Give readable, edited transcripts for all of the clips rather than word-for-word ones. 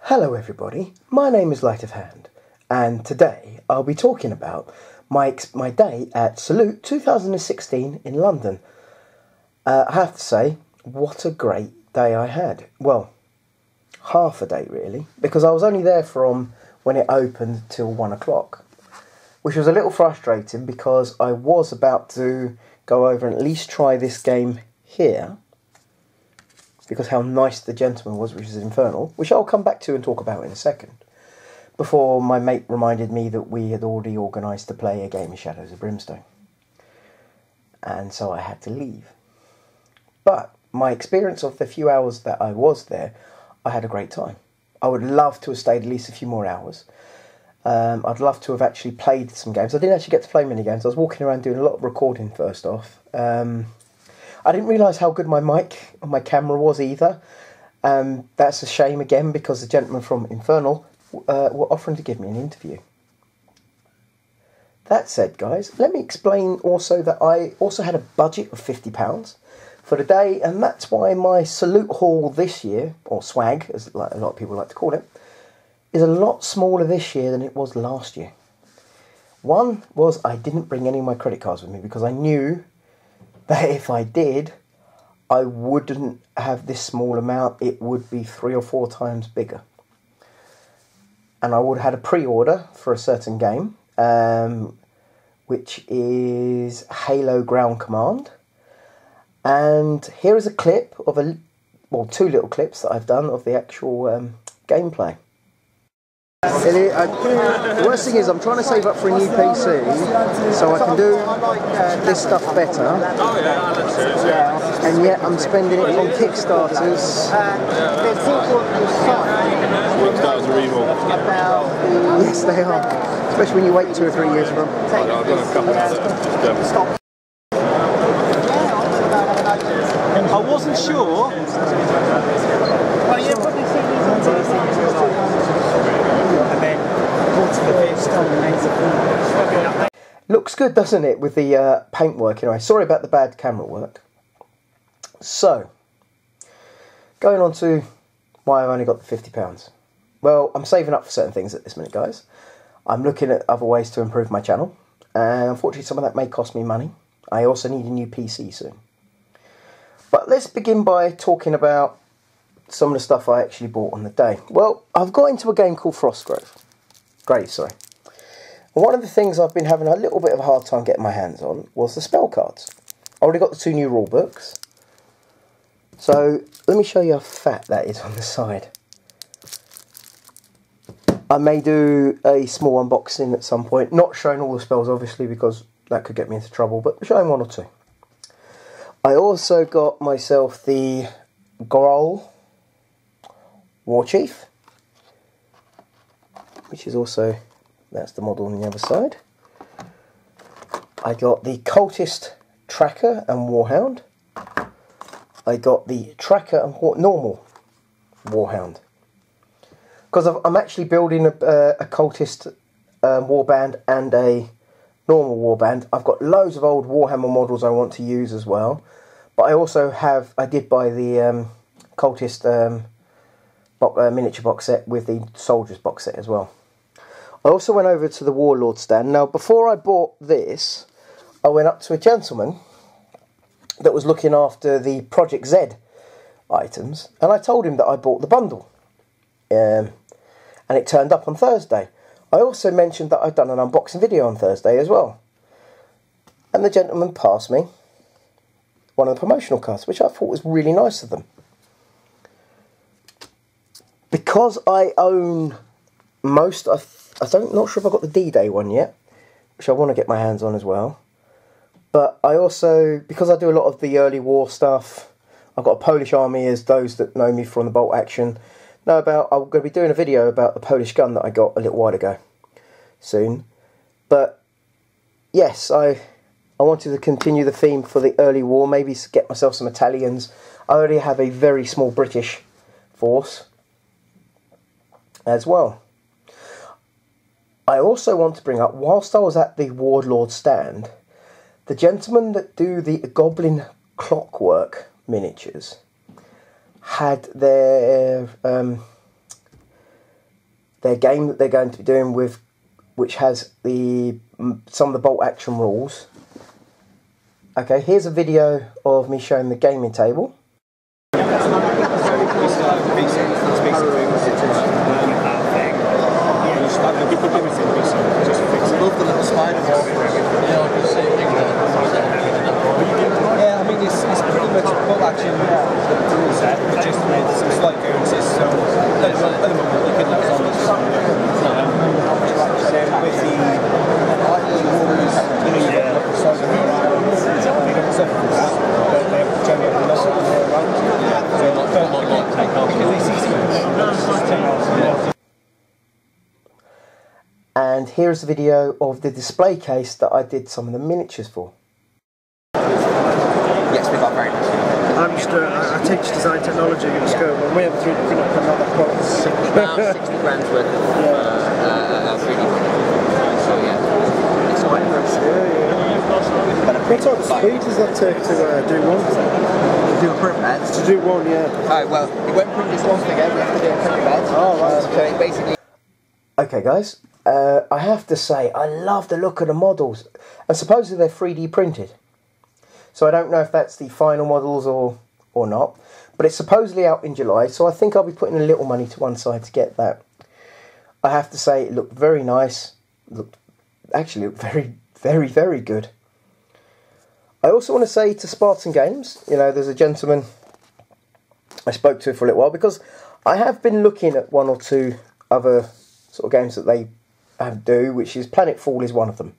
Hello everybody, my name is Light of Hand, and today I'll be talking about my day at Salute 2016 in London. I have to say, what a great day I had. Well, half a day really, because I was only there from when it opened till 1 o'clock, which was a little frustrating because I was about to go over and at least try this game here, because how nice the gentleman was, which is Infernal, which I'll come back to and talk about in a second, before my mate reminded me that we had already organised to play a game of Shadows of Brimstone. And so I had to leave. But my experience of the few hours that I was there, I had a great time. I would love to have stayed at least a few more hours. I'd love to have actually played some games. I didn't actually get to play many games. I was walking around doing a lot of recording first off. I didn't realise how good my mic and my camera was either. That's a shame again, because the gentleman from Infernal were offering to give me an interview. That said, guys, let me explain also that I also had a budget of £50 for the day, and that's why my Salute haul this year, or swag, as a lot of people like to call it, is a lot smaller this year than it was last year. One was I didn't bring any of my credit cards with me because I knew that if I did, I wouldn't have this small amount. It would be 3 or 4 times bigger. And I would have had a pre-order for a certain game, which is Halo Ground Command. And here is a clip of two little clips that I've done of the actual gameplay. The worst thing is I'm trying to save up for a new PC so I can do this stuff better, and yet I'm spending it on Kickstarters. Kickstarters are evil. Yes, they are, especially when you wait 2 or 3 years for them. I've done a couple of them. I wasn't sure. Well, yeah, probably see these on Looks good, doesn't it, with the paintwork anyway. Sorry about the bad camera work. So, going on to why I've only got the £50. Well, I'm saving up for certain things at this minute, guys. I'm looking at other ways to improve my channel, and unfortunately some of that may cost me money. I also need a new PC soon. But let's begin by talking about some of the stuff I actually bought on the day. Well, I've got into a game called Frostgrave. And one of the things I've been having a little bit of a hard time getting my hands on was the spell cards. I already got the 2 new rule books. So let me show you how fat that is on the side. I may do a small unboxing at some point, not showing all the spells obviously because that could get me into trouble, but showing 1 or 2. I also got myself the Groll Warchief, which is also, that's the model on the other side. I got the Cultist Tracker and Warhound. I got the Tracker and normal Warhound. Because I'm actually building a Cultist Warband and a normal Warband. I've got loads of old Warhammer models I want to use as well. But I also have, I did buy the Cultist miniature box set with the Soldiers box set as well. I also went over to the Warlord stand. Now, before I bought this, I went up to a gentleman that was looking after the Project Z items, and I told him that I bought the bundle. And it turned up on Thursday. I also mentioned that I'd done an unboxing video on Thursday as well. And the gentleman passed me one of the promotional cards, which I thought was really nice of them. Because I own most, not sure if I got the D-Day one yet, which I want to get my hands on as well. But I also, because I do a lot of the early war stuff, I've got a Polish army, as those that know me from the Bolt Action know about. I'm going to be doing a video about the Polish gun that I got a little while ago, soon. But yes, I wanted to continue the theme for the early war, maybe get myself some Italians. I already have a very small British force as well. I also want to bring up, whilst I was at the Warlord stand, the gentlemen that do the Goblin Clockwork miniatures had their their game that they're going to be doing with, which has some of the bolt action rules. Okay, here's a video of me showing the gaming table. Love the little spider. Yeah, I mean it's pretty much a full action rule set, but just with some slight nuances. So at the moment you can have on this. With the warriors, you know, you've got the size of the around, they don't suffer from that, but they have generally a lot of their around. So not take off. Because they see some And here's a video of the display case that I did some of the miniatures for. Yes, we got very nice. I teach design technology at school, and we have a 3D printer for another quotes. About 60 grand's worth of 3D printing. So yeah, it's quite nice. What type of speed does that take to do one? To do a print bed? To do one, yeah. Alright, well, it won't print this one thing out, we have to do a print bed. Oh, right. So it basically... Okay guys, I have to say I love the look of the models, and supposedly they're 3D printed. So I don't know if that's the final models or not, but it's supposedly out in July, so I think I'll be putting a little money to one side to get that. I have to say it looked very nice, actually looked very, very, very good. I also want to say to Spartan Games, you know, there's a gentleman I spoke to for a little while, because I have been looking at one or two other sort of games that they do, which is Planetfall is one of them.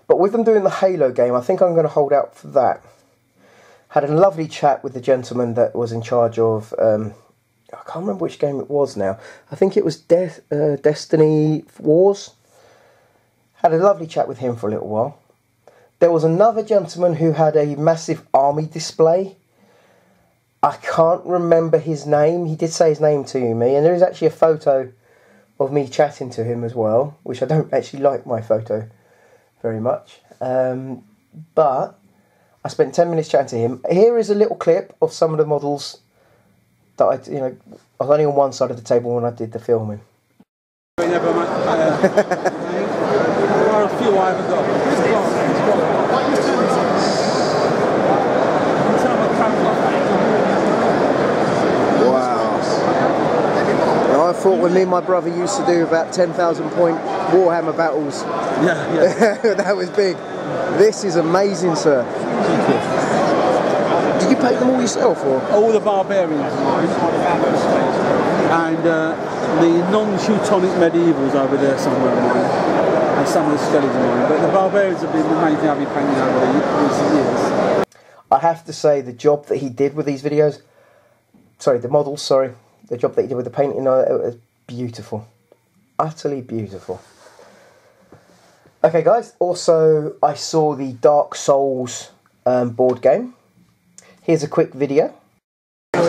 But with them doing the Halo game, I think I'm going to hold out for that. Had a lovely chat with the gentleman that was in charge of, I can't remember which game it was now. I think it was Destiny Wars. Had a lovely chat with him for a little while. There was another gentleman who had a massive army display. I can't remember his name. He did say his name to me, and there is actually a photo of me chatting to him as well, which I don't actually like my photo very much. But I spent 10 minutes chatting to him. Here is a little clip of some of the models that I was only on one side of the table when I did the filming. There are a few I haven't got. I thought when me and my brother used to do about 10,000 point Warhammer battles. Yeah. That was big. This is amazing, sir. Did you paint them all yourself, or? All the barbarians and the non-Teutonic medievals over there somewhere of mine, and some of the skeletons of mine. But the barbarians have been the main thing I've been painting over the recent years. I have to say the job that he did with these videos, the models, the job that he did with the painting, it was beautiful. Utterly beautiful. Okay guys, also I saw the Dark Souls board game. Here's a quick video. No,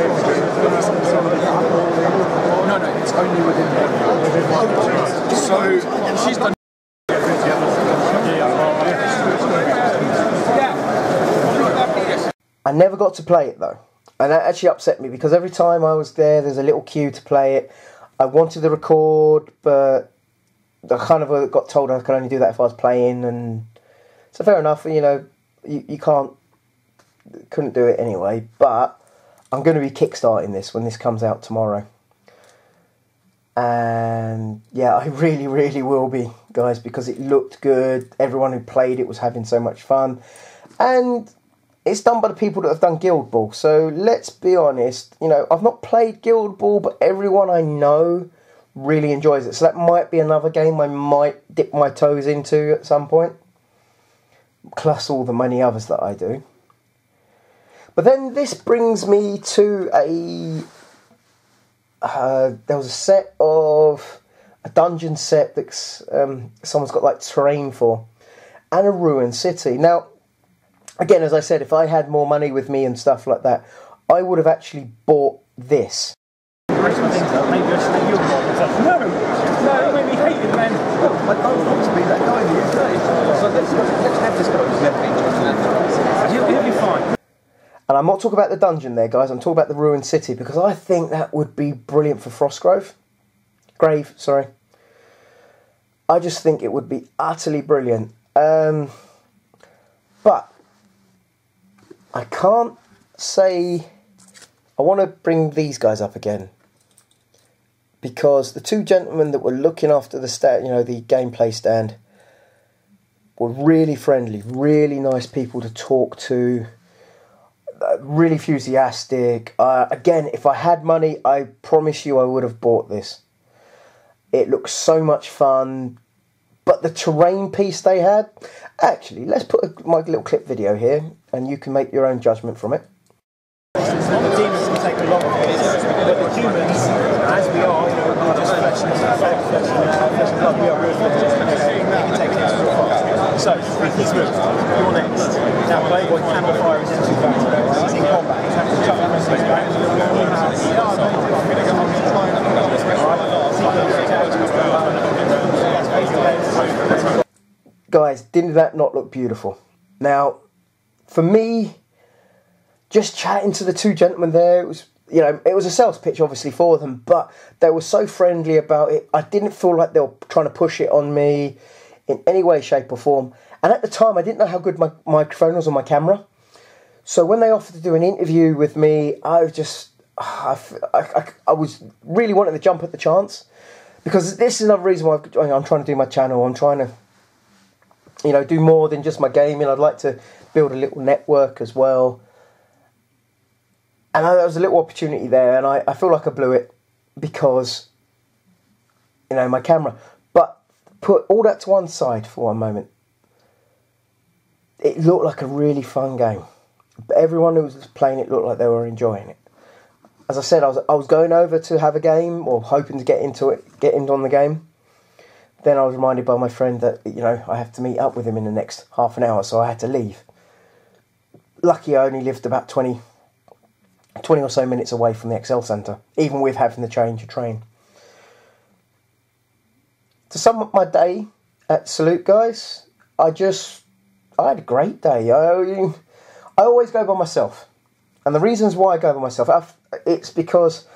it's only within the... So, she's done... I never got to play it though. And that actually upset me, because every time I was there's a little queue to play it. I wanted to record, but I kind of got told I could only do that if I was playing, and so fair enough, you couldn't do it anyway. But I'm going to be kickstarting this when this comes out tomorrow. And yeah, I really, really will be, guys, because it looked good. Everyone who played it was having so much fun. And it's done by the people that have done Guild Ball, so let's be honest, I've not played Guild Ball, but everyone I know really enjoys it, so that might be another game I might dip my toes into at some point, plus all the many others that I do. But then this brings me to there was a set of, a dungeon set that someone's got like terrain for, and a ruined city. Now, again, as I said, if I had more money with me and stuff like that, I would have actually bought this. No, it made me hate it, man. I don't want to be that guy in the UK. So let's have this guy. He'll be fine. And I'm not talking about the dungeon there, guys. I'm talking about the ruined city, because I think that would be brilliant for Frostgrave. Grave, sorry. I just think it would be utterly brilliant. But I can't say... I want to bring these guys up again, because the two gentlemen that were looking after the stand, you know, the gameplay stand, were really friendly, really nice people to talk to, really enthusiastic. Again, if I had money, I promise you I would have bought this. It looks so much fun. But the terrain piece they had... Actually, let's put my little clip video here, and you can make your own judgment from it. The demons can take a lot of it, but the humans, as we are, you know, we're just flesh and blood, we are real flesh and blood. So, this move, you're next. Now, Playboy cannot fire his entry back. He's in combat. He's having to chuck the message back. Guys, didn't that not look beautiful? Now, for me, just chatting to the two gentlemen there, it was, you know, it was a sales pitch obviously for them, but they were so friendly about it. I didn't feel like they were trying to push it on me in any way, shape or form. And at the time, I didn't know how good my microphone was on my camera. So when they offered to do an interview with me, I was just, I was really wanting to jump at the chance. Because this is another reason why I'm trying to do my channel. I'm trying to, you know, do more than just my gaming. I'd like to build a little network as well. And there was a little opportunity there, and I feel like I blew it because, you know, my camera. But put all that to one side for one moment. It looked like a really fun game. Everyone who was playing it looked like they were enjoying it. As I said, I was going over to have a game, or hoping to get into on the game. Then I was reminded by my friend that, you know, I have to meet up with him in the next half an hour, so I had to leave. Lucky I only lived about 20 or so minutes away from the Excel Centre, even with having to change a train. To sum up my day at Salute, guys, I had a great day. I always go by myself. And the reasons why I go by myself, it's because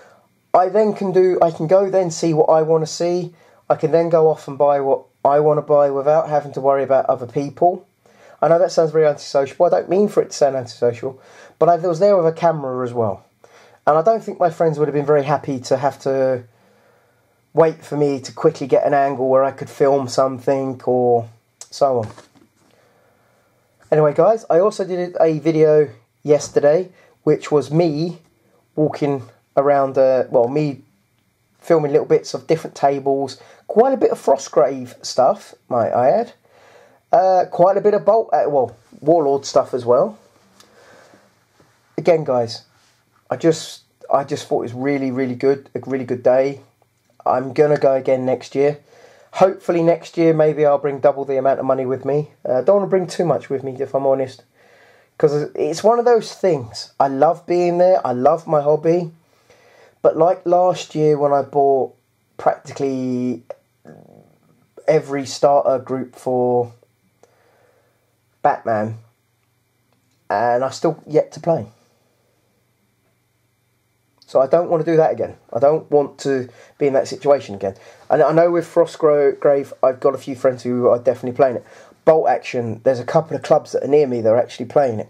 I can go then see what I want to see. I can then go off and buy what I want to buy without having to worry about other people. I know that sounds very antisocial. I don't mean for it to sound antisocial, but I was there with a camera as well. And I don't think my friends would have been very happy to have to wait for me to quickly get an angle where I could film something or so on. Anyway, guys, I also did a video yesterday, which was me walking around, me filming little bits of different tables, quite a bit of Frostgrave stuff, might I add. Quite a bit of Warlord stuff as well. Again, guys, I just thought it was really, really good, a really good day. I'm going to go again next year. Hopefully next year, maybe I'll bring double the amount of money with me. Don't want to bring too much with me, if I'm honest. Because it's one of those things. I love being there. I love my hobby. But like last year when I bought practically every starter group for Batman, and I still yet to play. So I don't want to do that again. I don't want to be in that situation again. And I know with Frostgrave, I've got a few friends who are definitely playing it. Bolt Action, there's a couple of clubs that are near me that are actually playing it.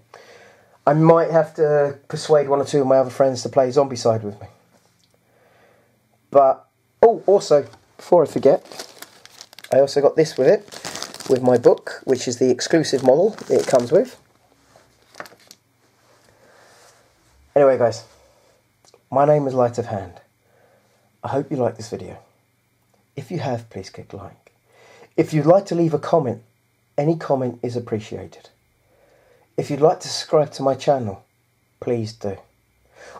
I might have to persuade one or two of my other friends to play Zombicide with me. But, oh, also, before I forget, I also got this with it, with my book, which is the exclusive model it comes with. Anyway, guys, my name is Light of Hand. I hope you like this video. If you have, please click like. If you'd like to leave a comment, any comment is appreciated. If you'd like to subscribe to my channel, please do.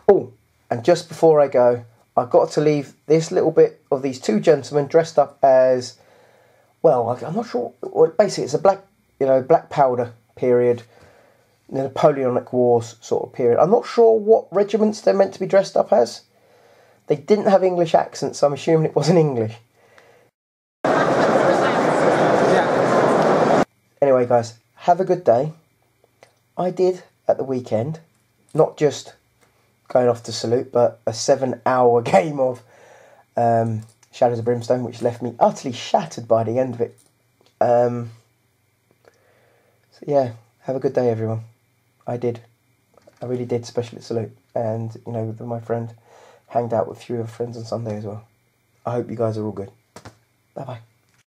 Oh, and just before I go, I've got to leave this little bit of these two gentlemen dressed up as, well, I'm not sure. Well, basically, it's a black powder period, the Napoleonic Wars sort of period. I'm not sure what regiments they're meant to be dressed up as. They didn't have English accents, so I'm assuming it wasn't English. Anyway, guys, have a good day. I did at the weekend, not just going off to Salute, but a 7-hour game of Shadows of Brimstone, which left me utterly shattered by the end of it. So yeah, have a good day, everyone. I really did, especially at Salute. And, you know, with my friend, hanged out with a few of friends on Sunday as well. I hope you guys are all good. Bye-bye.